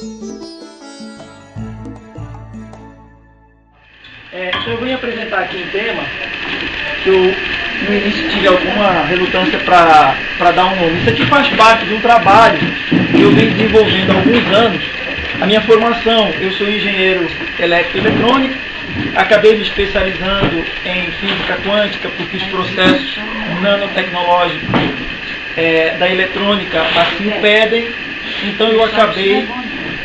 Então eu vou apresentar aqui um tema que eu no início tive alguma relutância para dar um nome. Isso aqui faz parte de um trabalho que eu venho desenvolvendo há alguns anos. A minha formação, eu sou engenheiro elétrico-eletrônico, acabei me especializando em física quântica porque os processos nanotecnológicos da eletrônica assim o pedem. Então eu acabei,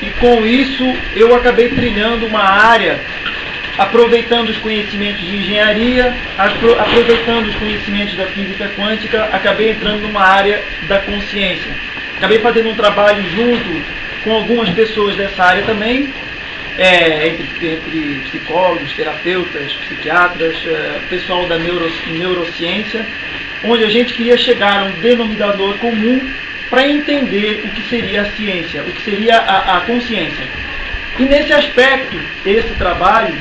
e com isso eu acabei trilhando uma área, aproveitando os conhecimentos de engenharia, aproveitando os conhecimentos da física quântica, acabei entrando numa área da consciência. Acabei fazendo um trabalho junto com algumas pessoas dessa área também, entre psicólogos, terapeutas, psiquiatras, pessoal da neurociência, onde a gente queria chegar a um denominador comum para entender o que seria a ciência, o que seria a consciência. E nesse aspecto, esse trabalho,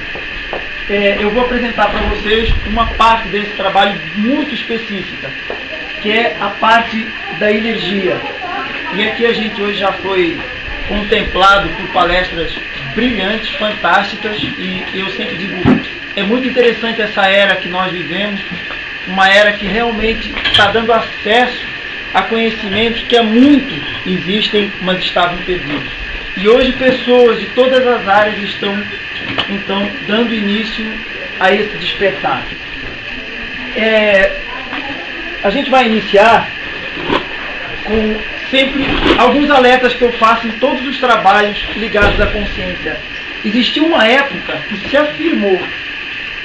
eu vou apresentar para vocês uma parte desse trabalho muito específica, que é a parte da energia. E aqui a gente hoje já foi contemplado por palestras brilhantes, fantásticas, e eu sempre digo, é muito interessante essa era que nós vivemos, uma era que realmente está dando acesso a conhecimentos que há muito existem, mas estavam perdidos. E hoje pessoas de todas as áreas estão, então, dando início a esse despertar. A gente vai iniciar com sempre alguns alertas que eu faço em todos os trabalhos ligados à consciência. Existiu uma época que se afirmou,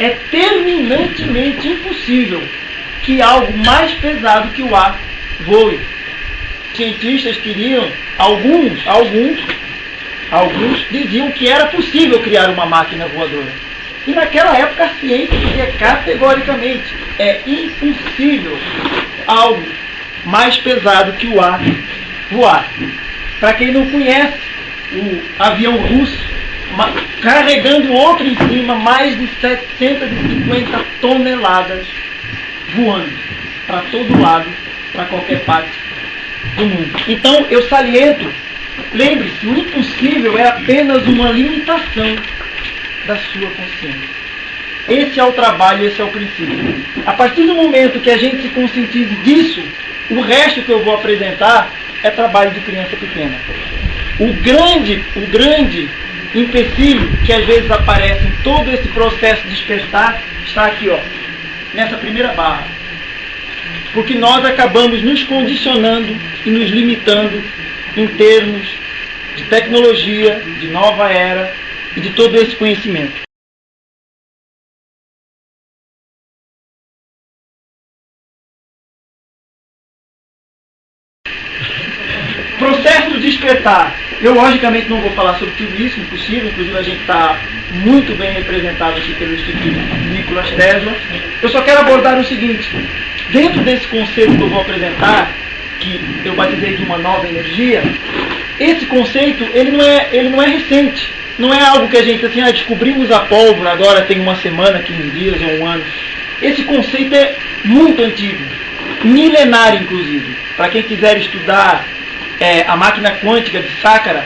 é terminantemente impossível que algo mais pesado que o ar voe. Cientistas queriam, alguns diziam que era possível criar uma máquina voadora. E naquela época a ciência dizia categoricamente, é impossível algo mais pesado que o ar voar. Para quem não conhece, o avião russo, carregando outro em cima, mais de 750 toneladas voando para todo lado, para qualquer parte do mundo. Então eu saliento, lembre-se, o impossível é apenas uma limitação da sua consciência. Esse é o trabalho, esse é o princípio. A partir do momento que a gente se conscientize disso, o resto que eu vou apresentar é trabalho de criança pequena. O grande empecilho que às vezes aparece em todo esse processo de despertar está aqui, ó, nessa primeira barra. Porque nós acabamos nos condicionando e nos limitando em termos de tecnologia, de nova era e de todo esse conhecimento. Processo de despertar. Eu logicamente não vou falar sobre tudo isso, impossível, inclusive a gente está muito bem representado aqui pelo Instituto Nikola Tesla. Eu só quero abordar o seguinte, dentro desse conceito que eu vou apresentar, que eu batizei de uma nova energia, esse conceito ele não é recente, não é algo que a gente assim, descobrimos a pólvora agora tem uma semana, 15 dias ou um ano. Esse conceito é muito antigo, milenário inclusive. Para quem quiser estudar a máquina quântica de Saqqara,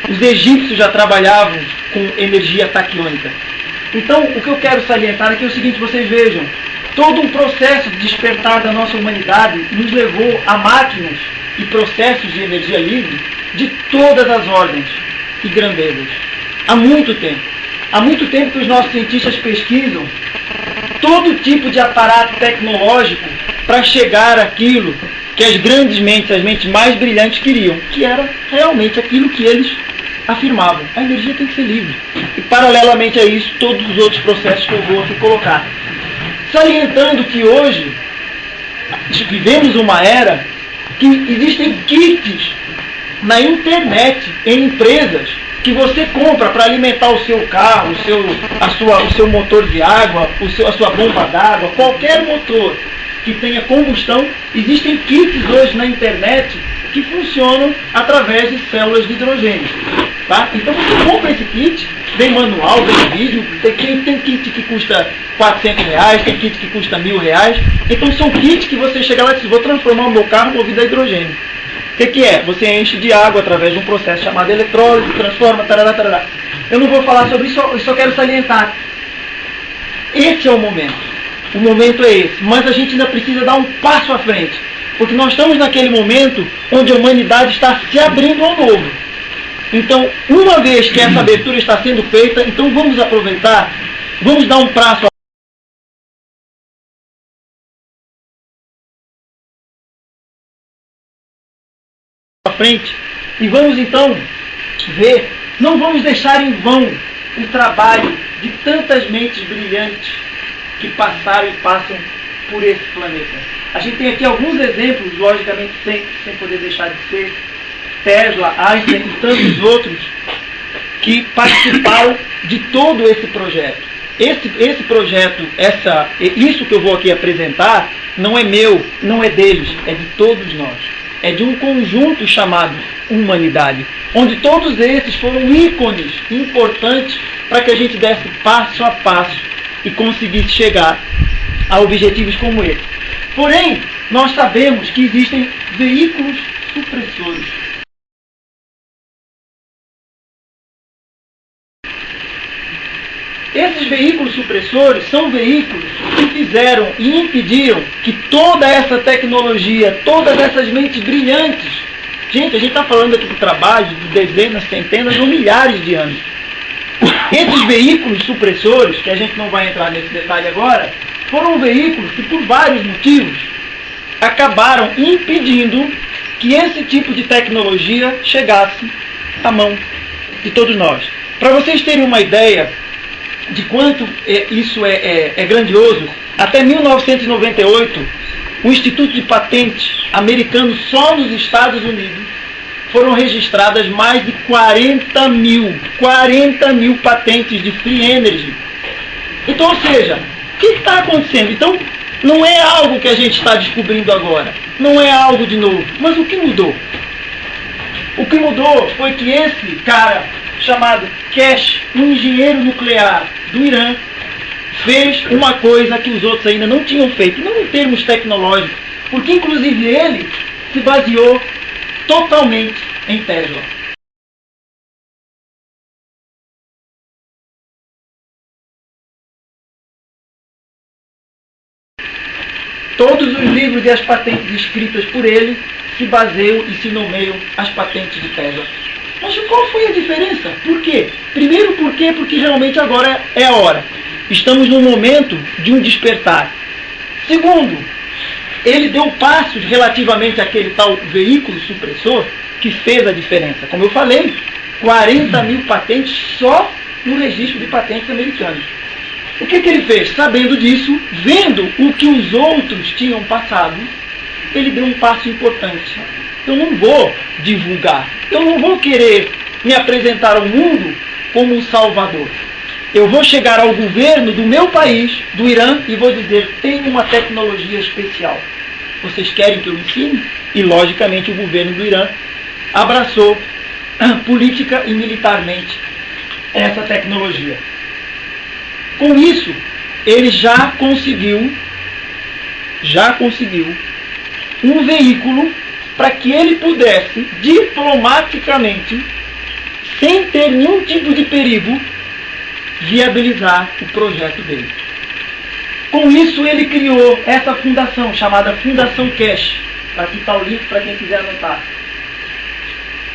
os egípcios já trabalhavam com energia taquiônica. Então, o que eu quero salientar aqui é o seguinte, vocês vejam, todo um processo de despertar da nossa humanidade nos levou a máquinas e processos de energia livre de todas as ordens e grandezas. Há muito tempo. Há muito tempo que os nossos cientistas pesquisam todo tipo de aparato tecnológico para chegar àquilo que as grandes mentes, as mentes mais brilhantes queriam, que era realmente aquilo que eles afirmavam. A energia tem que ser livre. E paralelamente a isso, todos os outros processos que eu vou aqui colocar. Salientando que hoje vivemos uma era que existem kits na internet, em empresas, que você compra para alimentar o seu carro, o seu motor de água, a sua bomba d'água, qualquer motor que tenha combustão, existem kits hoje na internet que funcionam através de células de hidrogênio. Tá? Então você compra esse kit, vem manual, vem vídeo, tem kit que custa R$400, tem kit que custa R$1.000. Então são kits que você chega lá e diz, vou transformar o meu carro movido a hidrogênio. que é? Você enche de água através de um processo chamado eletrólise, transforma, tarará, tarará. Eu não vou falar sobre isso, eu só quero salientar. Esse é o momento. O momento é esse. Mas a gente ainda precisa dar um passo à frente. Porque nós estamos naquele momento onde a humanidade está se abrindo ao novo. Então, uma vez que essa abertura está sendo feita, então vamos aproveitar, vamos dar um passo à frente e vamos então ver, não vamos deixar em vão o trabalho de tantas mentes brilhantes que passaram e passam por esse planeta. A gente tem aqui alguns exemplos, logicamente sem poder deixar de ser Tesla, Einstein e tantos outros que participaram de todo esse projeto. Esse projeto, isso que eu vou aqui apresentar, não é meu, não é deles, é de todos nós. É de um conjunto chamado humanidade, onde todos esses foram ícones importantes para que a gente desse passo a passo e conseguisse chegar a objetivos como esse. Porém, nós sabemos que existem veículos supressores. Esses veículos supressores são veículos que fizeram e impediram que toda essa tecnologia, todas essas mentes brilhantes, gente, a gente está falando aqui do trabalho de dezenas, centenas ou milhares de anos. Esses veículos supressores, que a gente não vai entrar nesse detalhe agora, foram veículos que por vários motivos acabaram impedindo que esse tipo de tecnologia chegasse à mão de todos nós. Para vocês terem uma ideia de quanto isso é grandioso, até 1998, o Instituto de Patentes americano só nos Estados Unidos foram registradas mais de 40 mil patentes de free energy. Então, ou seja, o que está acontecendo? Então, não é algo que a gente está descobrindo agora, não é algo de novo, mas o que mudou? O que mudou foi que esse cara chamado Kesh, um engenheiro nuclear do Irã, fez uma coisa que os outros ainda não tinham feito, não em termos tecnológicos, porque inclusive ele se baseou totalmente em Tesla. Todos os livros e as patentes escritas por ele se baseiam e se nomeiam as patentes de Tesla. Mas qual foi a diferença? Por quê? Primeiro, porque realmente agora é a hora. Estamos num momento de um despertar. Segundo, ele deu passos relativamente àquele tal veículo supressor que fez a diferença. Como eu falei, 40 mil patentes só no registro de patentes americanos. O que ele fez? Sabendo disso, vendo o que os outros tinham passado, ele deu um passo importante. Eu não vou divulgar, eu não vou querer me apresentar ao mundo como um salvador. Eu vou chegar ao governo do meu país, do Irã, e vou dizer, tem uma tecnologia especial. Vocês querem que eu ensine? E, logicamente, o governo do Irã abraçou política e militarmente essa tecnologia. Com isso, ele já conseguiu um veículo para que ele pudesse, diplomaticamente, sem ter nenhum tipo de perigo, viabilizar o projeto dele. Com isso, ele criou essa fundação, chamada Fundação Kesh. Aqui está o link para quem quiser anotar.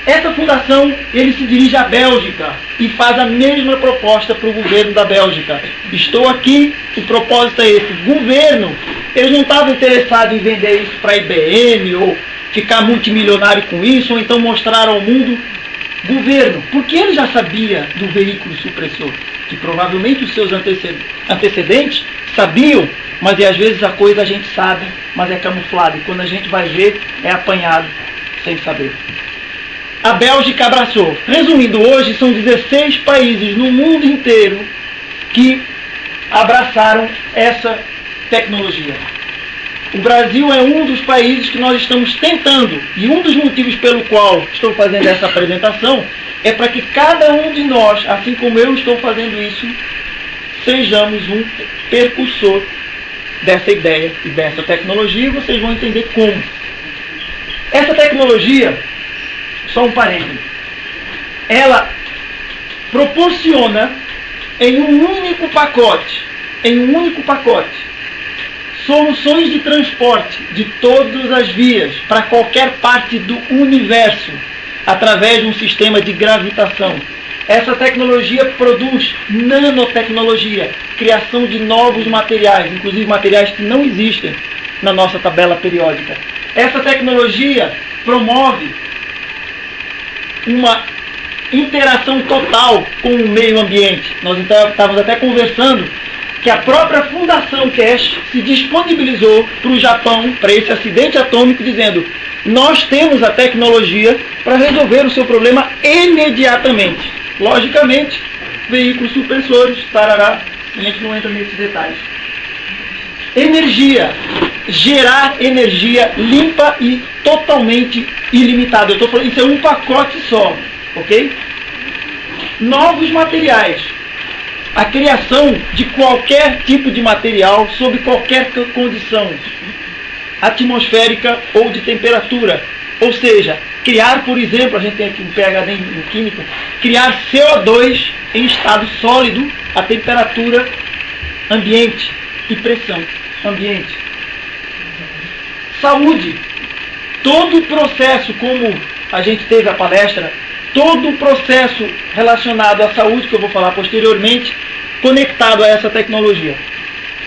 Essa fundação, ele se dirige à Bélgica e faz a mesma proposta para o governo da Bélgica. Estou aqui, o propósito é esse. O governo, ele não estava interessado em vender isso para a IBM ou ficar multimilionário com isso, ou então mostrar ao mundo. Governo, porque ele já sabia do veículo supressor, que provavelmente os seus antecedentes sabiam, mas às vezes a coisa a gente sabe, mas é camuflada, e quando a gente vai ver, é apanhado sem saber. A Bélgica abraçou. Resumindo, hoje são 16 países no mundo inteiro que abraçaram essa tecnologia. O Brasil é um dos países que nós estamos tentando, e um dos motivos pelo qual estou fazendo essa apresentação é para que cada um de nós, assim como eu estou fazendo isso, sejamos um percursor dessa ideia e dessa tecnologia, e vocês vão entender como. Essa tecnologia, só um parênteses, ela proporciona em um único pacote, soluções de transporte de todas as vias para qualquer parte do universo através de um sistema de gravitação. Essa tecnologia produz nanotecnologia, criação de novos materiais, inclusive materiais que não existem na nossa tabela periódica. Essa tecnologia promove uma interação total com o meio ambiente. Nós estávamos até conversando que a própria Fundação Cash se disponibilizou para o Japão, para esse acidente atômico, dizendo: nós temos a tecnologia para resolver o seu problema imediatamente. Logicamente, veículos supressores, tarará, a gente não entra nesses detalhes. Energia. Gerar energia limpa e totalmente ilimitada. Eu estou falando, isso é um pacote só, ok? Novos materiais. A criação de qualquer tipo de material sob qualquer condição atmosférica ou de temperatura. Ou seja, criar, por exemplo, a gente tem aqui um PhD em química, criar CO2 em estado sólido a temperatura ambiente e pressão ambiente. Saúde. Todo o processo, como a gente teve a palestra, todo o processo relacionado à saúde, que eu vou falar posteriormente, conectado a essa tecnologia.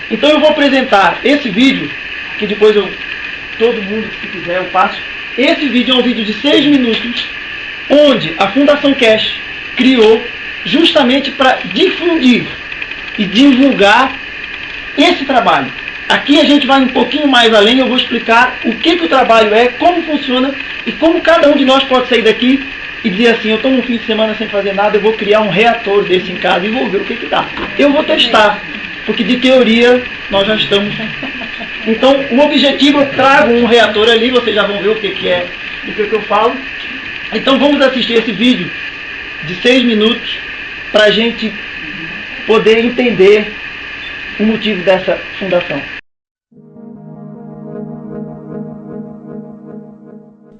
Então eu vou apresentar esse vídeo, que depois todo mundo, se quiser, eu passo. Esse vídeo é um vídeo de 6 minutos, onde a Fundação Cash criou justamente para difundir e divulgar esse trabalho. Aqui a gente vai um pouquinho mais além, eu vou explicar o que o trabalho é, como funciona e como cada um de nós pode sair daqui e dizer assim: eu estou num fim de semana sem fazer nada, eu vou criar um reator desse em casa e vou ver o que dá. Eu vou testar, porque de teoria nós já estamos. Então o objetivo, eu trago um reator ali, vocês já vão ver o que é, do que eu falo. Então vamos assistir esse vídeo de 6 minutos para a gente poder entender o motivo dessa fundação.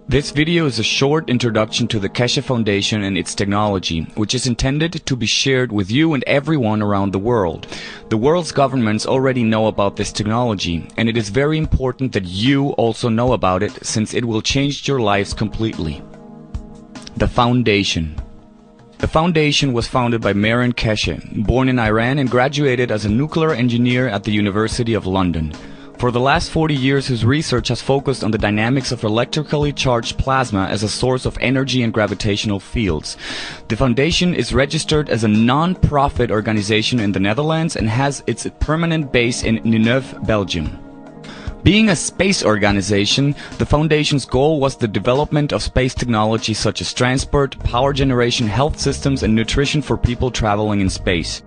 This video is a short introduction to the Keshe Foundation and its technology, which is intended to be shared with you and everyone around the world. The world's governments already know about this technology, and it is very important that you also know about it, since it will change your lives completely. The Foundation. The foundation was founded by Mehran Keshe, born in Iran and graduated as a nuclear engineer at the University of London. For the last 40 years, his research has focused on the dynamics of electrically charged plasma as a source of energy and gravitational fields. The foundation is registered as a non-profit organization in the Netherlands and has its permanent base in Ninove, Belgium. Being a space organization, the foundation's goal was the development of space technology such as transport, power generation, health systems, and nutrition for people traveling in space.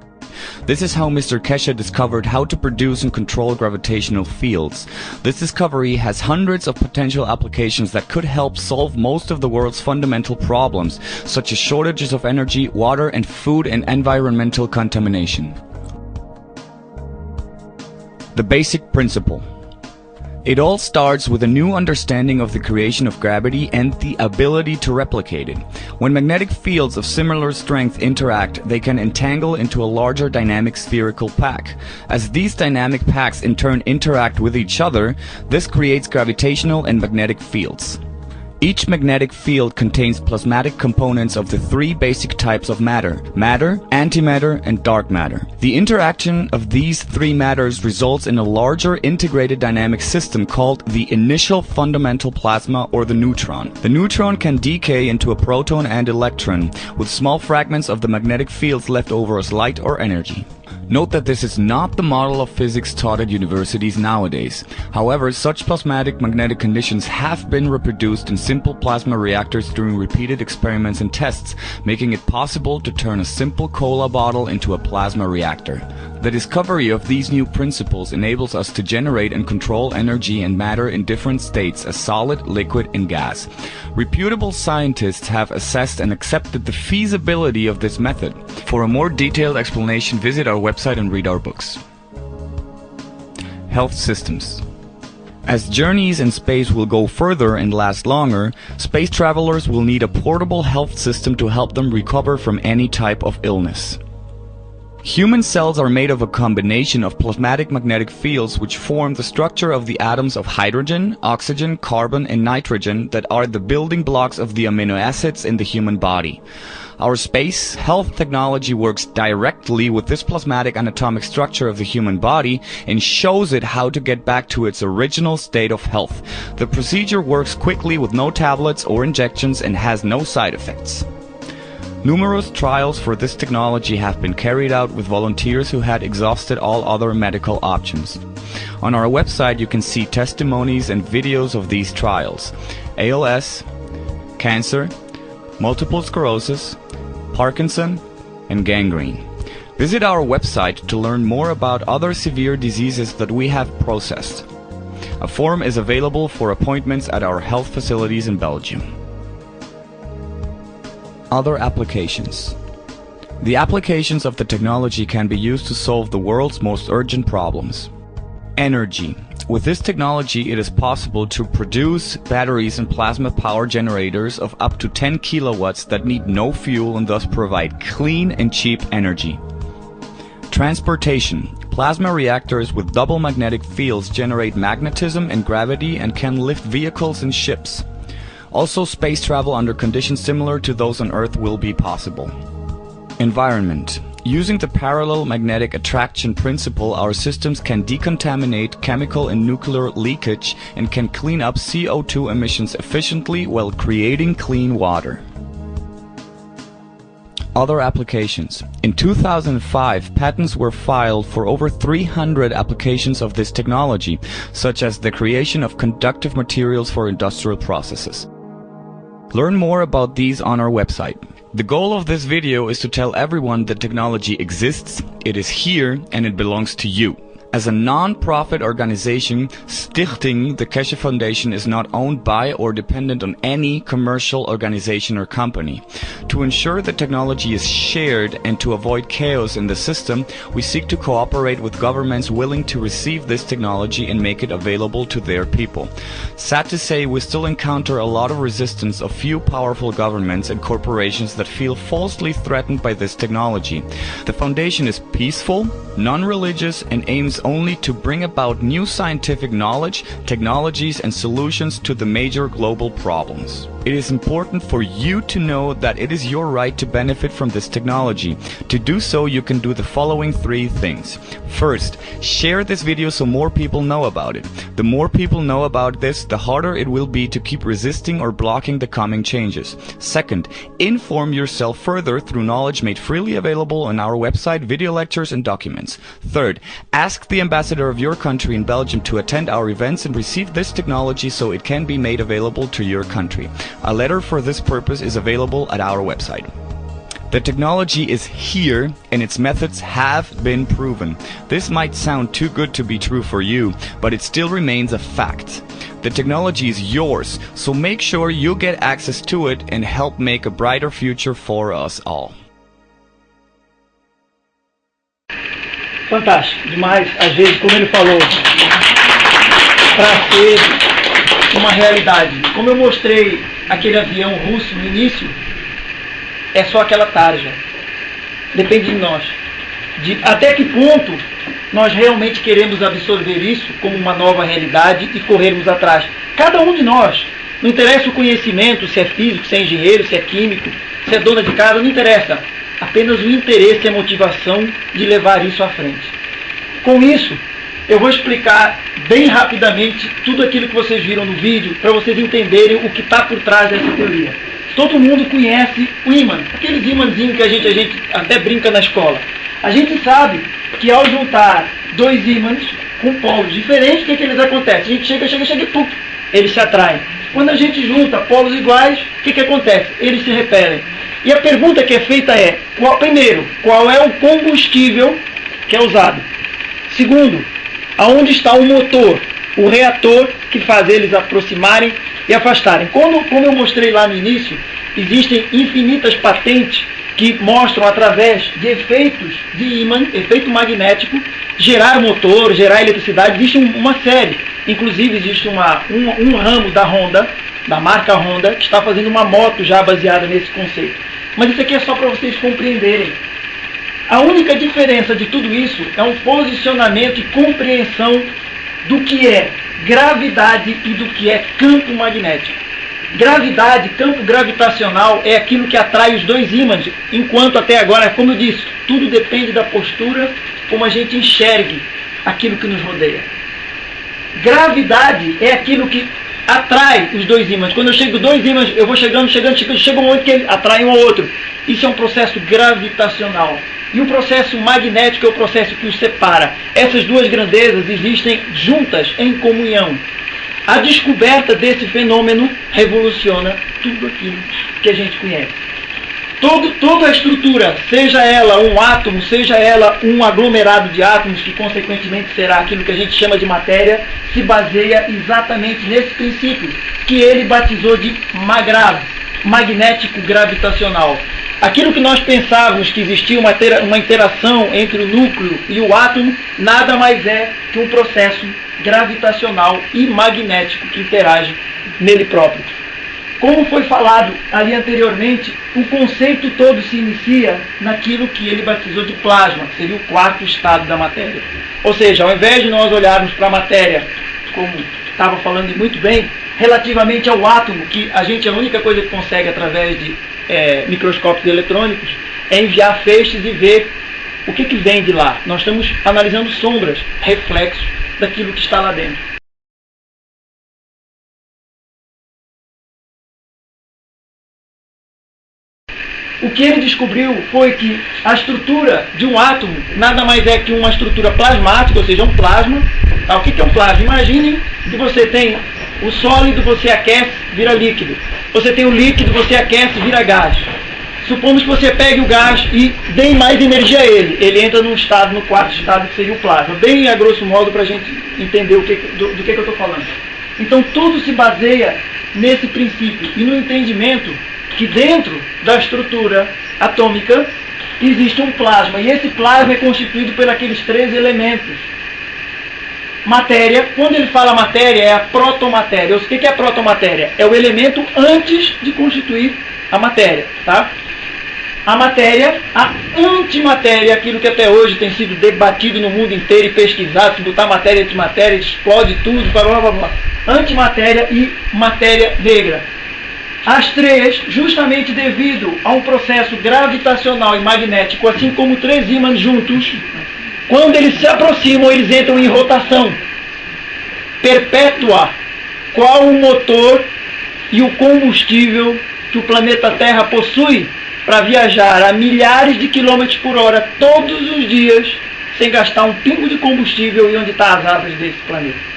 This is how Mr. Keshe discovered how to produce and control gravitational fields. This discovery has hundreds of potential applications that could help solve most of the world's fundamental problems, such as shortages of energy, water, and food, and environmental contamination. The basic principle. It all starts with a new understanding of the creation of gravity and the ability to replicate it. When magnetic fields of similar strength interact, they can entangle into a larger dynamic spherical pack. As these dynamic packs in turn interact with each other, this creates gravitational and magnetic fields. Each magnetic field contains plasmatic components of the 3 basic types of matter: matter, antimatter, and dark matter. The interaction of these 3 matters results in a larger integrated dynamic system called the initial fundamental plasma, or the neutron. The neutron can decay into a proton and electron, with small fragments of the magnetic fields left over as light or energy. Note that this is not the model of physics taught at universities nowadays. However, such plasmatic magnetic conditions have been reproduced in simple plasma reactors during repeated experiments and tests, making it possible to turn a simple cola bottle into a plasma reactor. The discovery of these new principles enables us to generate and control energy and matter in different states as solid, liquid, and gas. Reputable scientists have assessed and accepted the feasibility of this method. For a more detailed explanation, visit our website and read our books. Health systems. As journeys in space will go further and last longer, space travelers will need a portable health system to help them recover from any type of illness. Human cells are made of a combination of plasmatic magnetic fields which form the structure of the atoms of hydrogen, oxygen, carbon and nitrogen that are the building blocks of the amino acids in the human body. Our space health technology works directly with this plasmatic anatomic structure of the human body and shows it how to get back to its original state of health. The procedure works quickly with no tablets or injections and has no side effects. Numerous trials for this technology have been carried out with volunteers who had exhausted all other medical options. On our website you can see testimonies and videos of these trials: ALS, cancer, multiple sclerosis, Parkinson, and gangrene. Visit our website to learn more about other severe diseases that we have processed. A form is available for appointments at our health facilities in Belgium. Other applications. The applications of the technology can be used to solve the world's most urgent problems. Energy. With this technology it is possible to produce batteries and plasma power generators of up to 10 kilowatts that need no fuel and thus provide clean and cheap energy. Transportation. Plasma reactors with double magnetic fields generate magnetism and gravity and can lift vehicles and ships. Also, space travel under conditions similar to those on Earth will be possible. Environment. Using the parallel magnetic attraction principle, our systems can decontaminate chemical and nuclear leakage and can clean up CO2 emissions efficiently while creating clean water. Other applications. In 2005, patents were filed for over 300 applications of this technology, such as the creation of conductive materials for industrial processes. Learn more about these on our website. The goal of this video is to tell everyone that technology exists, it is here, and it belongs to you. As a non-profit organization, Stichting the Keshe Foundation is not owned by or dependent on any commercial organization or company. To ensure that technology is shared and to avoid chaos in the system, we seek to cooperate with governments willing to receive this technology and make it available to their people. Sad to say, we still encounter a lot of resistance of few powerful governments and corporations that feel falsely threatened by this technology. The foundation is peaceful, non-religious, and aims only to bring about new scientific knowledge, technologies and solutions to the major global problems. It is important for you to know that it is your right to benefit from this technology. To do so, you can do the following 3 things. First, share this video so more people know about it. The more people know about this, the harder it will be to keep resisting or blocking the coming changes. Second, inform yourself further through knowledge made freely available on our website, video lectures and documents. Third, ask the ambassador of your country in Belgium to attend our events and receive this technology so it can be made available to your country. A letter for this purpose is available at our website. The technology is here and its methods have been proven. This might sound too good to be true for you, but it still remains a fact. The technology is yours, so make sure you get access to it and help make a brighter future for us all. Fantástico, demais, às vezes, como ele falou, para ser uma realidade. Como eu mostrei aquele avião russo no início, é só aquela tarja. Depende de nós. De até que ponto nós realmente queremos absorver isso como uma nova realidade e corrermos atrás. Cada um de nós. Não interessa o conhecimento, se é físico, se é engenheiro, se é químico, se é dona de casa, não interessa. Apenas o interesse e a motivação de levar isso à frente. Com isso, eu vou explicar bem rapidamente tudo aquilo que vocês viram no vídeo, para vocês entenderem o que está por trás dessa teoria. Todo mundo conhece o ímã, aqueles imãzinhos que a gente até brinca na escola. A gente sabe que ao juntar 2 ímãs com polos diferentes, o que eles acontecem? A gente chega e pum, eles se atraem. Quando a gente junta polos iguais, o que acontece? Eles se repelem. E a pergunta que é feita é, primeiro, qual é o combustível que é usado? Segundo, aonde está o motor, o reator que faz eles aproximarem e afastarem? Como eu mostrei lá no início, existem infinitas patentes que mostram através de efeitos de ímã, efeito magnético, gerar motor, gerar eletricidade. Existe uma série, inclusive existe um ramo da Honda, da marca Honda, que está fazendo uma moto já baseada nesse conceito. Mas isso aqui é só para vocês compreenderem. A única diferença de tudo isso é um posicionamento e compreensão do que é gravidade e do que é campo magnético. Gravidade, campo gravitacional, é aquilo que atrai os dois ímãs, enquanto até agora, como eu disse, tudo depende da postura, como a gente enxergue aquilo que nos rodeia. Gravidade é aquilo que atrai os dois ímãs. Quando eu chego dois ímãs, eu vou chega um momento que ele atrai um ao outro. Isso é um processo gravitacional. E o processo magnético é o processo que os separa. Essas duas grandezas existem juntas, em comunhão. A descoberta desse fenômeno revoluciona tudo aquilo que a gente conhece. Toda a estrutura, seja ela um átomo, seja ela um aglomerado de átomos, que consequentemente será aquilo que a gente chama de matéria, se baseia exatamente nesse princípio, que ele batizou de MAGRAV, magnético gravitacional. Aquilo que nós pensávamos que existia uma interação entre o núcleo e o átomo, nada mais é que um processo gravitacional e magnético que interage nele próprio. Como foi falado ali anteriormente, o conceito todo se inicia naquilo que ele batizou de plasma, que seria o quarto estado da matéria. Ou seja, ao invés de nós olharmos para a matéria, como estava falando muito bem, relativamente ao átomo, que a única coisa que consegue através de microscópios eletrônicos é enviar feixes e ver o que vem de lá. Nós estamos analisando sombras, reflexos daquilo que está lá dentro. O que ele descobriu foi que a estrutura de um átomo nada mais é que uma estrutura plasmática, ou seja, um plasma. Tá? O que é um plasma? Imaginem que você tem o sólido, você aquece, vira líquido. Você tem o líquido, você aquece, vira gás. Supomos que você pegue o gás e dê mais energia a ele. Ele entra no quarto estado, que seria o plasma. Bem a grosso modo, para a gente entender do que eu estou falando. Então tudo se baseia nesse princípio e no entendimento que dentro da estrutura atômica existe um plasma. E esse plasma é constituído por aqueles três elementos. Matéria, quando ele fala matéria, é a protomatéria. O que é a protomatéria? É o elemento antes de constituir a matéria. Tá? A matéria, a antimatéria, aquilo que até hoje tem sido debatido no mundo inteiro e pesquisado, se botar matéria de matéria, explode tudo, blá blá blá. Antimatéria e matéria negra. As três, justamente devido a um processo gravitacional e magnético, assim como três ímãs juntos, quando eles se aproximam, eles entram em rotação perpétua. Qual o motor e o combustível que o planeta Terra possui para viajar a milhares de quilômetros por hora todos os dias, sem gastar um pingo de combustível, e onde está as asas desse planeta?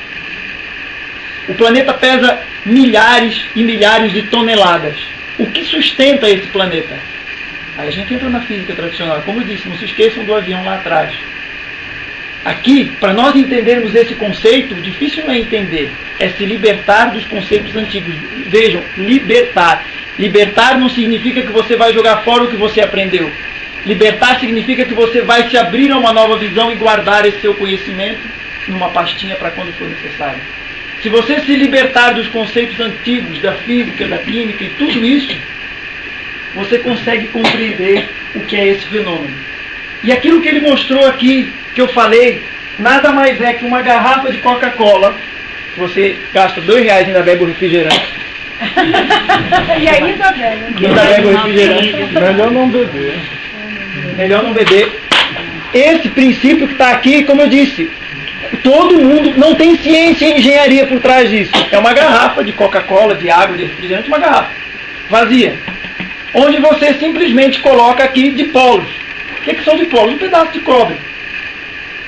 O planeta pesa milhares e milhares de toneladas. O que sustenta esse planeta? Aí a gente entra na física tradicional. Como eu disse, não se esqueçam do avião lá atrás. Aqui, para nós entendermos esse conceito, difícil não é entender, é se libertar dos conceitos antigos. Vejam, libertar. Libertar não significa que você vai jogar fora o que você aprendeu. Libertar significa que você vai se abrir a uma nova visão e guardar esse seu conhecimento numa pastinha para quando for necessário. Se você se libertar dos conceitos antigos da física, da química e tudo isso, você consegue compreender o que é esse fenômeno. E aquilo que ele mostrou aqui, que eu falei, nada mais é que uma garrafa de Coca-Cola. Você gasta R$2 e ainda bebe o refrigerante. E ainda bebe. Ainda bebe o refrigerante. Melhor não beber. Melhor não beber. Esse princípio que está aqui, como eu disse, todo mundo, não tem ciência e engenharia por trás disso. É uma garrafa de Coca-Cola, de água, de refrigerante, uma garrafa vazia, onde você simplesmente coloca aqui dipolos. O que são dipolos? Um pedaço de cobre.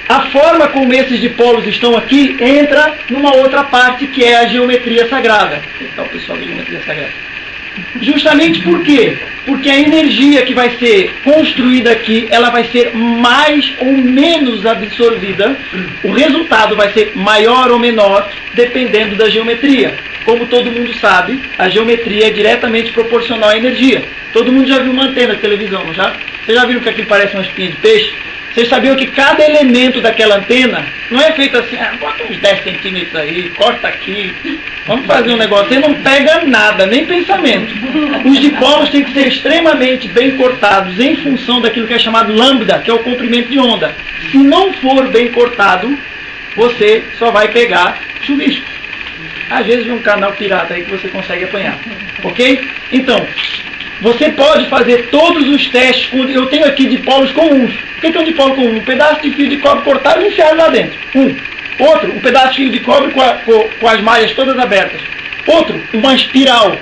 A forma como esses dipolos estão aqui entra numa outra parte, que é a geometria sagrada. Aqui está o pessoal da geometria sagrada. Justamente por quê? Porque a energia que vai ser construída aqui, ela vai ser mais ou menos absorvida. O resultado vai ser maior ou menor, dependendo da geometria. Como todo mundo sabe, a geometria é diretamente proporcional à energia. Todo mundo já viu uma antena de televisão, não já? Vocês já viram que aquilo parece uma espinha de peixe? Vocês sabiam que cada elemento daquela antena não é feito assim, bota uns 10 centímetros aí, corta aqui, vamos fazer um negócio. Você não pega nada, nem pensamento. Os dipolos têm que ser extremamente bem cortados em função daquilo que é chamado lambda, que é o comprimento de onda. Se não for bem cortado, você só vai pegar chuvisco. Às vezes vem um canal pirata aí que você consegue apanhar. Ok? Então, você pode fazer todos os testes. Eu tenho aqui dipolos comuns. O que é um dipolo comum? Um pedaço de fio de cobre cortado e enfiado lá dentro. Outro, um pedaço de fio de cobre com as malhas todas abertas. Outro, uma espiral.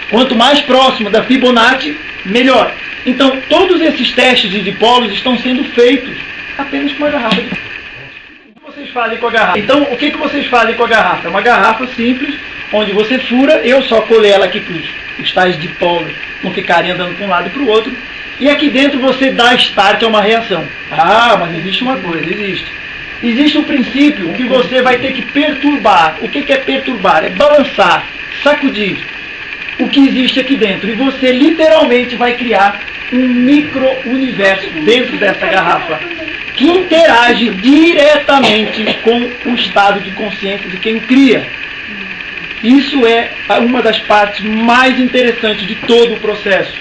Quanto mais próximo da Fibonacci, melhor. Então, todos esses testes de dipolos estão sendo feitos apenas com uma garrafa de... O que vocês fazem com a garrafa? Então, o que vocês fazem com a garrafa? É uma garrafa simples, onde você fura. Eu só colei ela aqui para os tais dipolos não ficarem andando para um lado e para o outro. E aqui dentro você dá start a uma reação. Mas existe uma coisa, existe. Existe um princípio que você vai ter que perturbar. O que é perturbar? É balançar, sacudir o que existe aqui dentro. E você literalmente vai criar um micro-universo dentro dessa garrafa, que interage diretamente com o estado de consciência de quem cria. Isso é uma das partes mais interessantes de todo o processo.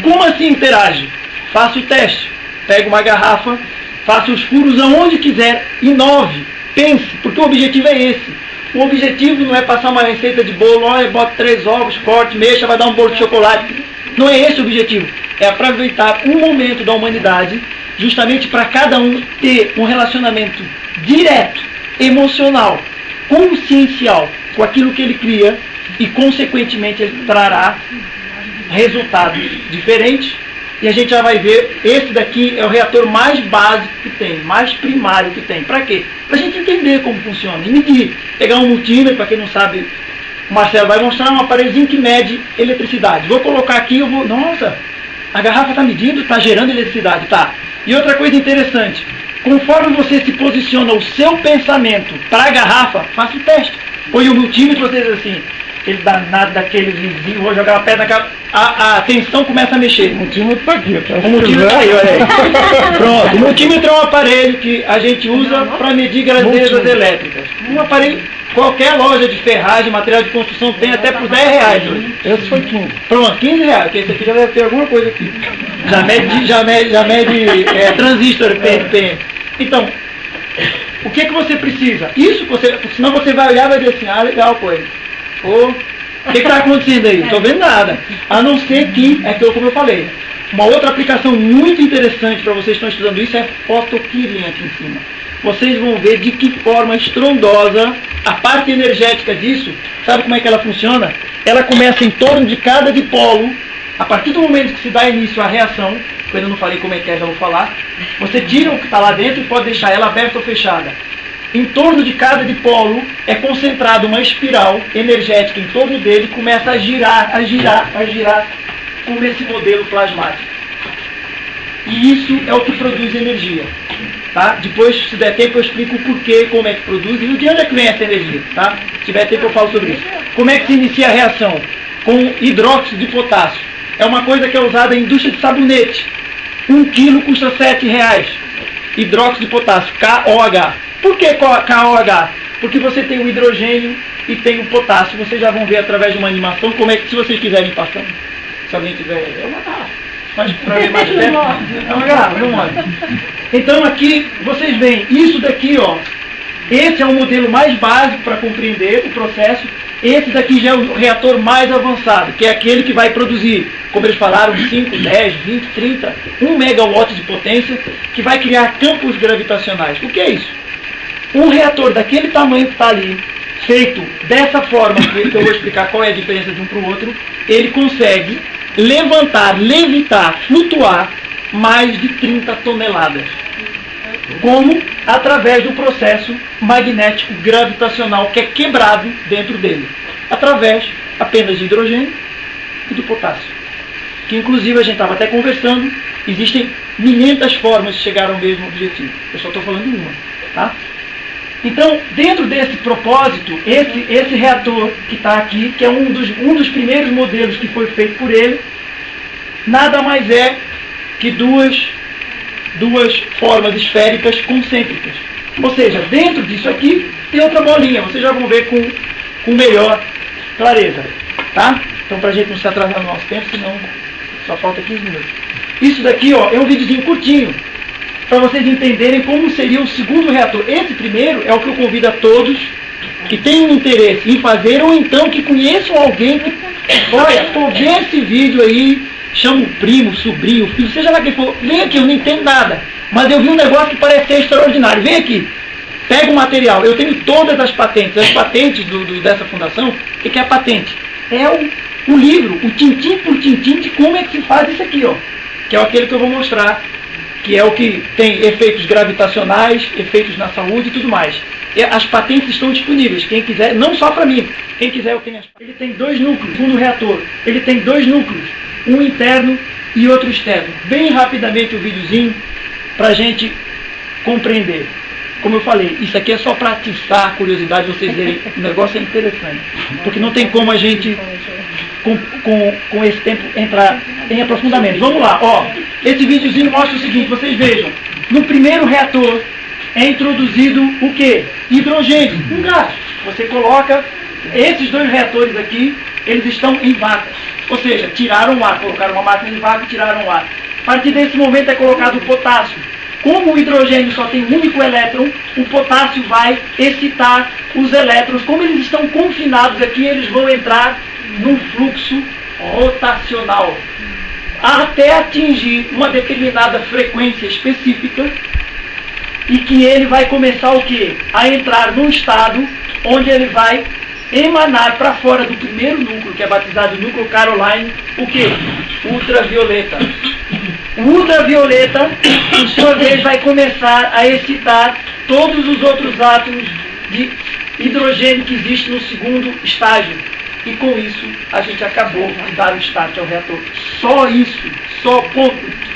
Como assim interage? Faça o teste. Pega uma garrafa, faça os furos aonde quiser, inove, pense, porque o objetivo é esse. O objetivo não é passar uma receita de bolo, bota 3 ovos, corte, mexa, vai dar um bolo de chocolate. Não é esse o objetivo. É aproveitar um momento da humanidade, justamente para cada um ter um relacionamento direto, emocional, consciencial com aquilo que ele cria e, consequentemente, ele trará resultados diferentes. E a gente já vai ver, esse daqui é o reator mais básico que tem, mais primário que tem. Para quê? Para a gente entender como funciona e medir. Pegar um multímetro, para quem não sabe, o Marcelo vai mostrar um aparelhozinho que mede eletricidade. Vou colocar aqui, nossa, a garrafa está medindo, está gerando eletricidade, tá. E outra coisa interessante, conforme você se posiciona o seu pensamento para a garrafa, faça o teste. Põe o multímetro, você diz assim, aquele danado daquele vizinho, vou jogar a pedra na cara, a tensão começa a mexer. O multímetro está aqui. O multímetro está aí, olha aí. Pronto, o multímetro é um aparelho que a gente usa para medir grandezas elétricas. Um aparelho, qualquer loja de ferragem, material de construção tem até por R$10 hoje. Esse foi 15. Pronto, R$15, porque esse aqui já deve ter alguma coisa aqui. Já mede transistor, PNP. Então, o que você precisa? Isso, senão você vai olhar e vai dizer assim, legal, coisa. O que está acontecendo aí? Não estou vendo nada. A não ser que, como eu falei, uma outra aplicação muito interessante para vocês que estão estudando isso é photopeeling aqui em cima. Vocês vão ver de que forma estrondosa a parte energética disso. Sabe como é que ela funciona? Ela começa em torno de cada dipolo. A partir do momento que se dá início à reação, que eu ainda não falei como é que é, já vou falar, você tira o que está lá dentro e pode deixar ela aberta ou fechada. Em torno de cada dipolo é concentrada uma espiral energética em torno dele e começa a girar como esse modelo plasmático. E isso é o que produz energia. Tá? Depois, se der tempo, eu explico o porquê, como é que produz e de onde é que vem essa energia. Tá? Se tiver tempo, eu falo sobre isso. Como é que se inicia a reação? Com hidróxido de potássio. É uma coisa que é usada em indústria de sabonete. 1 quilo custa R$7. Hidróxido de potássio, KOH. Por que KOH? Porque você tem o hidrogênio e tem o potássio. Vocês já vão ver através de uma animação como é que, se vocês quiserem passar. Se alguém tiver, é uma garrafa. Mas para ver mais perto, é uma garrafa, não olha. Então aqui vocês veem, isso daqui, esse é o modelo mais básico para compreender o processo. Esse daqui já é o reator mais avançado, que é aquele que vai produzir, como eles falaram, 5, 10, 20, 30, 1 megawatt de potência, que vai criar campos gravitacionais. O que é isso? Um reator daquele tamanho que está ali, feito dessa forma, que eu vou explicar qual é a diferença de um para o outro, ele consegue levitar, flutuar mais de 30 toneladas. Como? Através do processo magnético gravitacional que é quebrado dentro dele. Através apenas de hidrogênio e do potássio. Que inclusive a gente estava até conversando, existem 500 formas de chegar ao mesmo objetivo. Eu só estou falando uma, tá? Então, dentro desse propósito, esse reator que está aqui, que é um dos primeiros modelos que foi feito por ele, nada mais é que duas formas esféricas concêntricas. Ou seja, dentro disso aqui tem outra bolinha, vocês já vão ver com melhor clareza, tá? Então, para a gente não se atrasar no nosso tempo, senão só falta 15 minutos. Isso daqui, ó, é um videozinho curtinho, para vocês entenderem como seria o segundo reator. Esse primeiro é o que eu convido a todos que tenham interesse em fazer, ou então que conheçam alguém que, olha, pô, vê esse vídeo aí, chama o primo, sobrinho, filho, seja lá quem for, vem aqui, eu não entendo nada, mas eu vi um negócio que parece ser extraordinário, vem aqui, pega o material. Eu tenho todas as patentes dessa fundação. O que é a patente? É o livro, o tintim por tintim de como é que se faz isso aqui, ó, que é aquele que eu vou mostrar, que é o que tem efeitos gravitacionais, efeitos na saúde e tudo mais. E as patentes estão disponíveis, quem quiser, não só para mim, quem quiser eu tenho as patentes. Ele tem 2 núcleos, segundo reator, ele tem 2 núcleos, um interno e outro externo. Bem rapidamente o videozinho, para a gente compreender. Como eu falei, isso aqui é só para atiçar a curiosidade, vocês verem, o negócio é interessante, porque não tem como a gente, com esse tempo, entrar em aprofundamento. Vamos lá, ó, esse videozinho mostra o seguinte, vocês vejam, no primeiro reator é introduzido o quê? Hidrogênio, um gás. Você coloca, esses 2 reatores aqui, eles estão em vaca, ou seja, tiraram o ar, colocaram uma máquina de vaca e tiraram o ar. A partir desse momento é colocado o potássio. Como o hidrogênio só tem um único elétron, o potássio vai excitar os elétrons. Como eles estão confinados aqui, eles vão entrar num fluxo rotacional até atingir uma determinada frequência específica, e que ele vai começar o quê? A entrar num estado onde ele vai emanar para fora do primeiro núcleo, que é batizado núcleo Caroline, o quê? Ultravioleta. O ultravioleta, por sua vez, vai começar a excitar todos os outros átomos de hidrogênio que existem no segundo estágio. E com isso, a gente acabou de dar o start ao reator. Só isso, só ponto.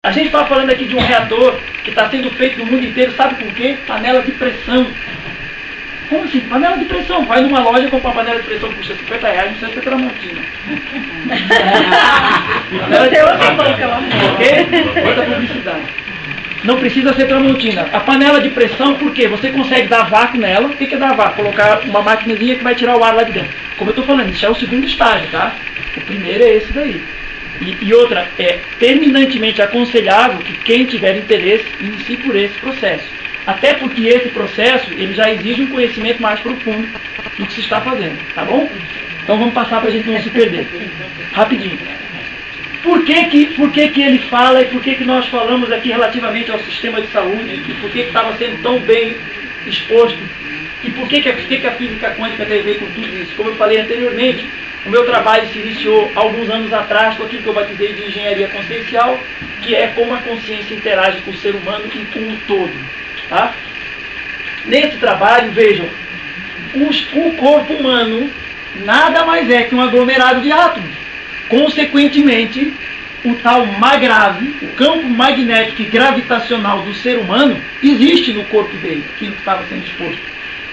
A gente está falando aqui de um reator que está sendo feito no mundo inteiro, sabe por quê? Panela de pressão. Como assim? Panela de pressão. Vai numa loja comprar uma panela de pressão que custa R$50, não precisa ser Tramontina. Panela de pressão. Ok? Outra publicidade. Não precisa ser Tramontina. A panela de pressão, por quê? Você consegue dar vácuo nela. O que é dar vácuo? Colocar uma maquinazinha que vai tirar o ar lá de dentro. Como eu estou falando, isso é o segundo estágio, tá? O primeiro é esse daí. E outra, é terminantemente aconselhável que quem tiver interesse inicie por esse processo. Até porque esse processo, ele já exige um conhecimento mais profundo do que se está fazendo, tá bom? Então vamos passar para a gente não se perder. Rapidinho. Por que ele fala e por que nós falamos aqui relativamente ao sistema de saúde e por que estava sendo tão bem exposto e por que a física quântica tem a ver com tudo isso? Como eu falei anteriormente, o meu trabalho se iniciou alguns anos atrás com aquilo que eu batizei de engenharia consciencial, que é como a consciência interage com o ser humano e com o todo. Tá? Nesse trabalho, vejam, o corpo humano nada mais é que um aglomerado de átomos. Consequentemente, o tal MAGRAV, o campo magnético e gravitacional do ser humano, existe no corpo dele, aquilo que estava sendo exposto.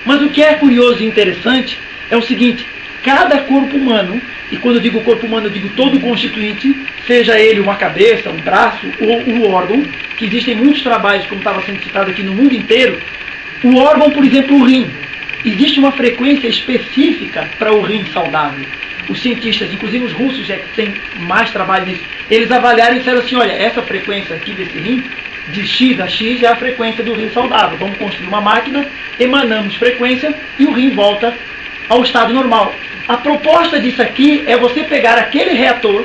Mas o que é curioso e interessante é o seguinte: cada corpo humano, e quando eu digo corpo humano eu digo todo constituinte, seja ele uma cabeça, um braço ou um órgão, que existem muitos trabalhos, como estava sendo citado aqui no mundo inteiro. O órgão, por exemplo, o rim, existe uma frequência específica para o rim saudável. Os cientistas, inclusive os russos, que têm mais trabalho nisso, eles avaliaram e disseram assim: olha, essa frequência aqui desse rim, de X a X, é a frequência do rim saudável. Vamos construir uma máquina, emanamos frequência e o rim volta ao estado normal. A proposta disso aqui é você pegar aquele reator,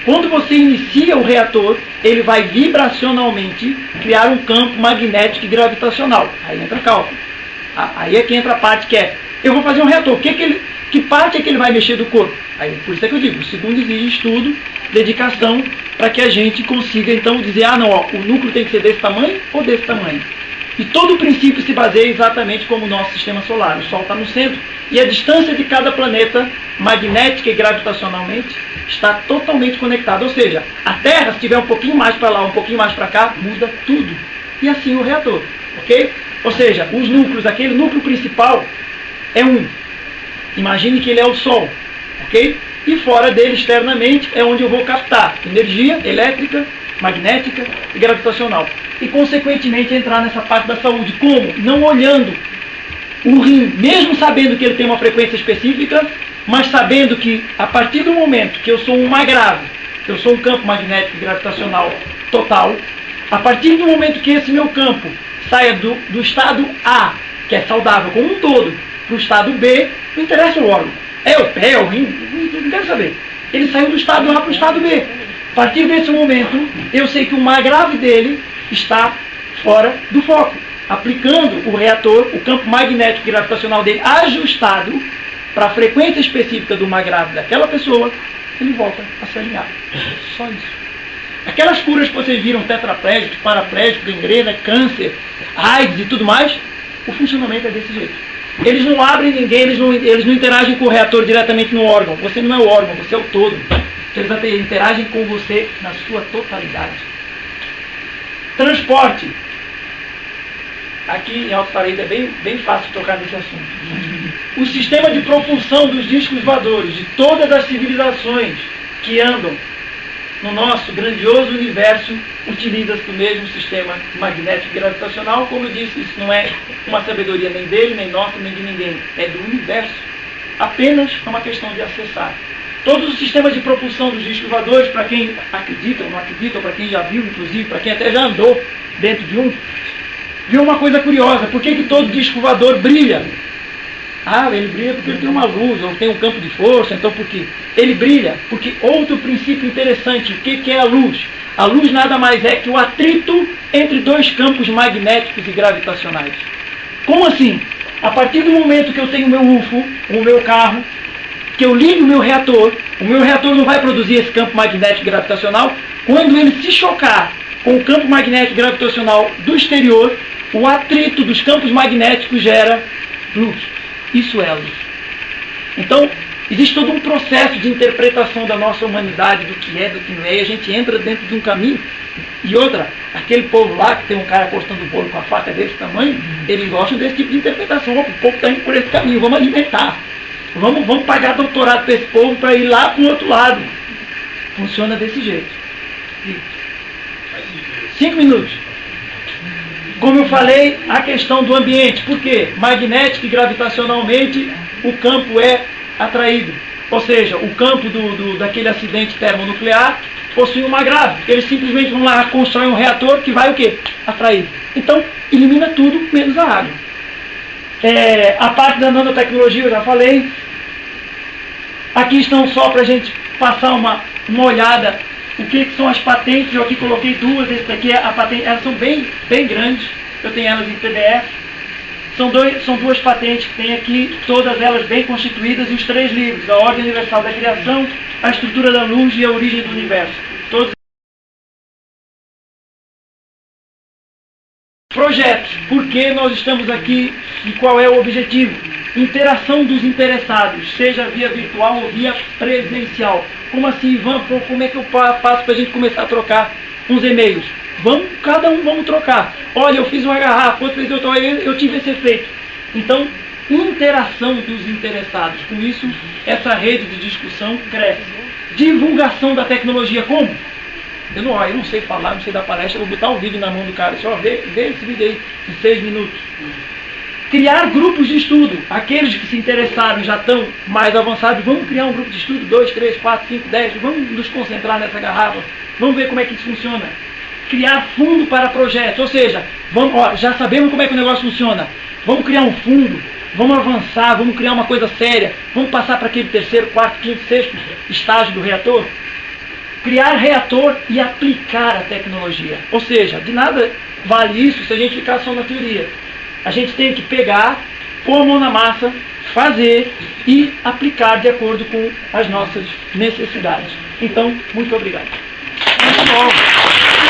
quando você inicia o reator, ele vai vibracionalmente criar um campo magnético e gravitacional. Aí entra cálculo. Aí é que entra a parte que é: eu vou fazer um reator, que parte é que ele vai mexer do corpo? Aí, por isso é que eu digo, o segundo exige estudo, dedicação, para que a gente consiga então dizer: ah não, ó, o núcleo tem que ser desse tamanho ou desse tamanho. E todo o princípio se baseia exatamente como o nosso sistema solar. O Sol está no centro e a distância de cada planeta, magnética e gravitacionalmente, está totalmente conectada. Ou seja, a Terra, se tiver um pouquinho mais para lá, um pouquinho mais para cá, muda tudo. E assim o reator, ok? Ou seja, os núcleos, aquele núcleo principal é um. Imagine que ele é o Sol, ok? E fora dele, externamente, é onde eu vou captar energia elétrica, magnética e gravitacional. E, consequentemente, entrar nessa parte da saúde. Como? Não olhando o rim, mesmo sabendo que ele tem uma frequência específica, mas sabendo que, a partir do momento que eu sou um MAGRAV, que eu sou um campo magnético e gravitacional total, a partir do momento que esse meu campo saia do estado A, que é saudável como um todo, para o estado B, não interessa o órgão. É o pé, é o rim, não quero saber. Ele saiu do estado A para o estado B. A partir desse momento, eu sei que o MAGRAV dele está fora do foco. Aplicando o reator, o campo magnético e gravitacional dele ajustado para a frequência específica do MAGRAV daquela pessoa, ele volta a se alinhar. Só isso. Aquelas curas que vocês viram, tetraplégicos, paraplégicos, gangrena, câncer, AIDS e tudo mais, o funcionamento é desse jeito. Eles não abrem ninguém, eles não interagem com o reator diretamente no órgão. Você não é o órgão, você é o todo. Eles interagem com você na sua totalidade. Transporte. Aqui em Alto Paraíba é bem fácil tocar nesse assunto. O sistema de propulsão dos discos voadores de todas as civilizações que andam no nosso grandioso universo utiliza-se do mesmo sistema magnético e gravitacional. Como eu disse, isso não é uma sabedoria nem dele, nem nossa, nem de ninguém. É do universo. Apenas é uma questão de acessar. Todos os sistemas de propulsão dos discos voadores, para quem acredita ou não acredita, ou para quem já viu, inclusive, para quem até já andou dentro de um, viu uma coisa curiosa. Por que todo disco voador brilha? Ah, ele brilha porque ele tem uma luz, ou tem um campo de força. Então por quê? Ele brilha porque outro princípio interessante. O que é a luz? A luz nada mais é que o atrito entre dois campos magnéticos e gravitacionais. Como assim? A partir do momento que eu tenho o meu UFO, o meu carro, que eu ligo o meu reator não vai produzir esse campo magnético e gravitacional. Quando ele se chocar com o campo magnético e gravitacional do exterior, o atrito dos campos magnéticos gera luz. Isso é a luz. Então, existe todo um processo de interpretação da nossa humanidade, do que é, do que não é, e a gente entra dentro de um caminho. E outra, aquele povo lá, que tem um cara cortando o bolo com a faca desse tamanho, eles gostam desse tipo de interpretação. O povo está indo por esse caminho, vamos alimentar. Vamos pagar doutorado para esse povo para ir lá para o outro lado. Funciona desse jeito. 5 minutos. Como eu falei, a questão do ambiente. Por quê? Magnética e gravitacionalmente o campo é atraído. Ou seja, o campo daquele acidente termonuclear possui uma grave. Eles simplesmente vão lá, constroem um reator que vai o quê? Atrair. Então, elimina tudo menos a água. A parte da nanotecnologia eu já falei. Aqui estão só para a gente passar uma olhada. O que são as patentes? Eu aqui coloquei duas. Esse daqui é a patente. Elas são bem grandes. Eu tenho elas em PDF. São duas patentes que tem aqui, todas elas bem constituídas, e os 3 livros: A Ordem Universal da Criação, A Estrutura da Luz e A Origem do Universo. Todos projetos. Por que nós estamos aqui e qual é o objetivo? Interação dos interessados, seja via virtual ou via presencial. Como assim, Ivan? Como é que eu faço para a gente começar a trocar uns e-mails? Vamos, cada um vamos trocar. Olha, eu fiz uma garrafa, outro fez outra, eu tive esse efeito. Então, interação dos interessados. Com isso, essa rede de discussão cresce. Divulgação da tecnologia, como? Eu não sei falar, não sei dar palestra, eu vou botar um vídeo na mão do cara, só vê esse vídeo aí, de 6 minutos. Criar grupos de estudo. Aqueles que se interessaram já estão mais avançados, vamos criar um grupo de estudo, 2, 3, 4, 5, 10, vamos nos concentrar nessa garrafa, vamos ver como é que isso funciona. Criar fundo para projetos, ou seja, já sabemos como é que o negócio funciona, vamos criar um fundo, vamos avançar, vamos criar uma coisa séria, vamos passar para aquele 3º, 4º, 5º, 6º estágio do reator. Criar reator e aplicar a tecnologia. Ou seja, de nada vale isso se a gente ficar só na teoria. A gente tem que pegar, pôr a mão na massa, fazer e aplicar de acordo com as nossas necessidades. Então, muito obrigado. Muito bom.